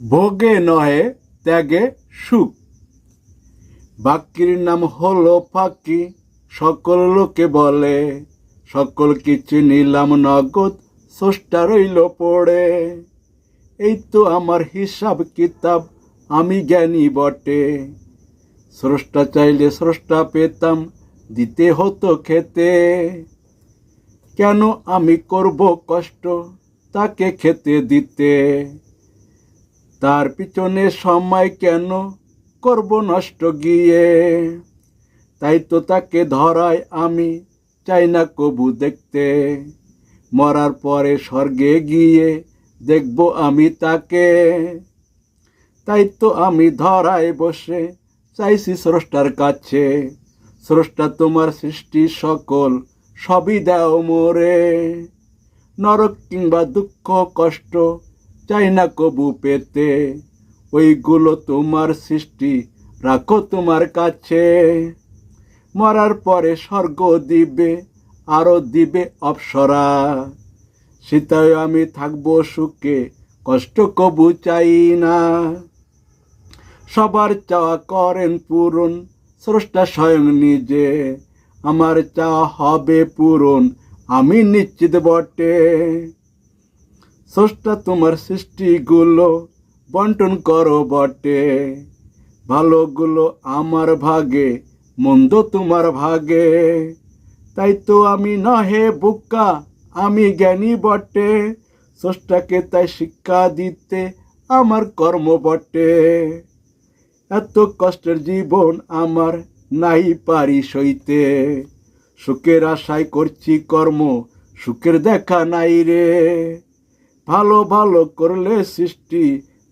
ভোগে নহে ত্যাগে সুখ। বাক্যের নাম হলো ফাঁকি, সকল লোকে বলে। সকল কিছু নিলাম নগদ, স্রষ্টা রইল পড়ে। এই তো আমার হিসাব কিতাব, আমি জ্ঞানী বটে। স্রষ্টা চাইলে স্রষ্টা পেতাম, দিতে হতো খেতে। কেন আমি করব কষ্ট তাকে খেতে দিতে? তার পিছনে সময় কেন করব নষ্ট গিয়ে? তাই তো তাকে ধরায় আমি চাই না কবু দেখতে। মরার পরে স্বর্গে গিয়ে দেখব আমি তাকে। তাই তো আমি ধরায় বসে চাইছি স্রষ্টার কাছে। স্রষ্টা তোমার সৃষ্টি সকল সবই দাও মোরে। নরক কিংবা দুঃখ কষ্ট চাই না কবু পেতে। ওইগুলো তোমার সৃষ্টি, রাখো তোমার কাছে। মরার পরে স্বর্গ দিবে, আরো দিবে অপ্সরা। সেটাই আমি থাকবো সুখে, কষ্ট কবু চাই না। সবার চাওয়া করেন পূরণ স্রষ্টা স্বয়ং নিজে। আমার চাওয়া হবে পূরণ, আমি নিশ্চিত বটে। স্রষ্টা তোমার সৃষ্টিগুলো বন্টন করো বটে। ভালোগুলো আমার ভাগে, মন্দ তোমার ভাগে। তাই তো আমি নহে বোকা, আমি জ্ঞানী বটে। স্রষ্টাকে তাই শিক্ষা দিতে আমার কর্ম বটে। এত কষ্টের জীবন আমার নাই পারি সইতে। সুখের আশায় করছি কর্ম, সুখের দেখা নাই রে। ভালো ভালো করলে সৃষ্টি,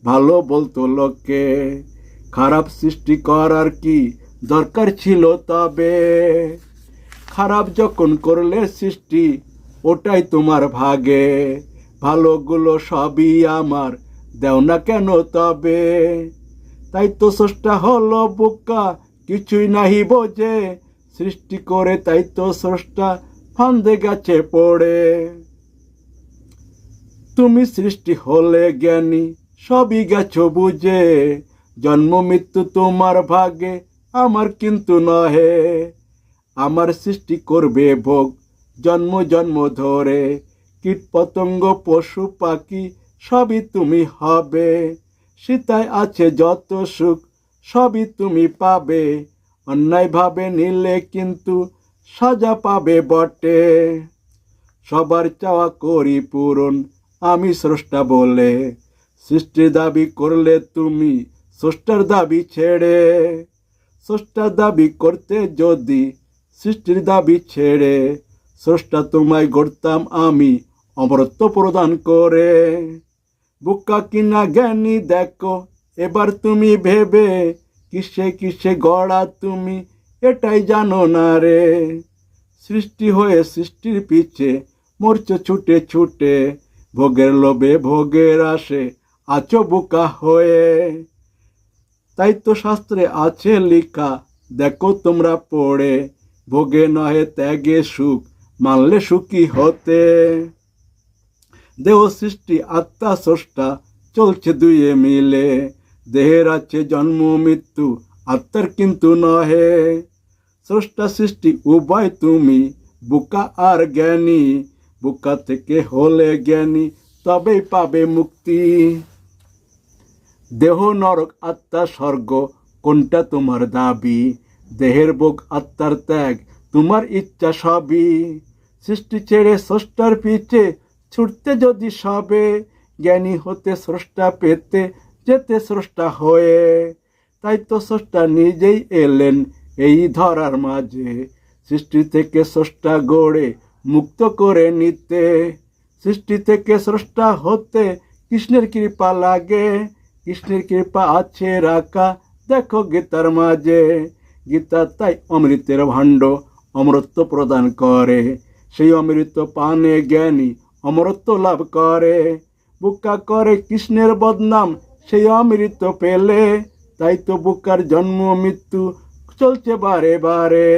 ভালো বলতো লোকে। খারাপ সৃষ্টি করার কি দরকার ছিল তবে? খারাপ যখন করলে সৃষ্টি, ওটাই তোমার ভাগে। ভালোগুলো সবই আমার, দেও না কেন তবে? তাই তো স্রষ্টা হলো বোকা, কিছুই নাহি বোঝে। সৃষ্টি করে তাই তো স্রষ্টা ফান্দে গেছে পড়ে। তুমি সৃষ্টি হলে জ্ঞানী, সবই গেছো বুঝে। জন্ম মৃত্যু তোমার ভাগে, আমার কিন্তু নহে। আমার সৃষ্টি করবে ভোগ জন্ম জন্ম ধরে। কীট পতঙ্গ পশু পাখি সবই তুমি হবে। সীতায় আছে যত সুখ, সবই তুমি পাবে। অন্যায়ভাবে নিলে কিন্তু সাজা পাবে বটে। সবার চাওয়া করি পূরণ, আমি স্রষ্টা বলে। সৃষ্টির দাবি করলে তুমি স্রষ্টার দাবি ছেড়ে। স্রষ্টার দাবি করতে যদি সৃষ্টির দাবি ছেড়ে, স্রষ্টা তোমায় গড়তাম আমি অমরত্ব প্রদান করে। বোকা কিনা জ্ঞানী দেখো এবার তুমি ভেবে। কিসে কিসে গড়া তুমি এটাই জানো না রে। সৃষ্টি হয়ে সৃষ্টির পিছে মরছো ছুটে ছুটে। ভোগের লোভে ভোগের আসে আছো বোকা হয়ে। তাই তো শাস্ত্রে আছে লেখা, দেখো তোমরা পড়ে। ভোগে নহে ত্যাগে সুখ, মানলে সুখী হতে। দেহ সৃষ্টি আত্মা স্রষ্টা চলছে দুয়ে মিলে। দেহের আছে জন্ম মৃত্যু, আত্মার কিন্তু নহে। স্রষ্টা সৃষ্টি উভয় তুমি, বোকা আর জ্ঞানী। বোকা থেকে হলে জ্ঞানী, তবেই পাবে মুক্তি। দেহ নরক আত্মা স্বর্গ, কোনটা তোমার দাবি? দেহের ভোগ আত্মার ত্যাগ, তোমার ইচ্ছা সবই। সৃষ্টি ছেড়ে স্রষ্টার পিছে ছুটতে যদি সবে। জ্ঞানী হতে স্রষ্টা পেতে যেতে স্রষ্টা হয়ে। তাই তো স্রষ্টা নিজেই এলেন এই ধরার মাঝে। সৃষ্টি থেকে স্রষ্টা গড়ে মুক্ত করে নিতে। সৃষ্টি থেকে স্রষ্টা হতে কৃষ্ণের কৃপা লাগে। কৃষ্ণের কৃপা আছে রাখা, দেখো গীতার মাঝে। গীতা তাই অমৃতের ভাণ্ড, অমরত্ব প্রদান করে। সেই অমৃত পানে জ্ঞানী অমরত্ব লাভ করে। বোকা করে কৃষ্ণের বদনাম সেই অমৃত পেলে। তাই তো বোকার জন্ম মৃত্যু চলছে বারে বারে।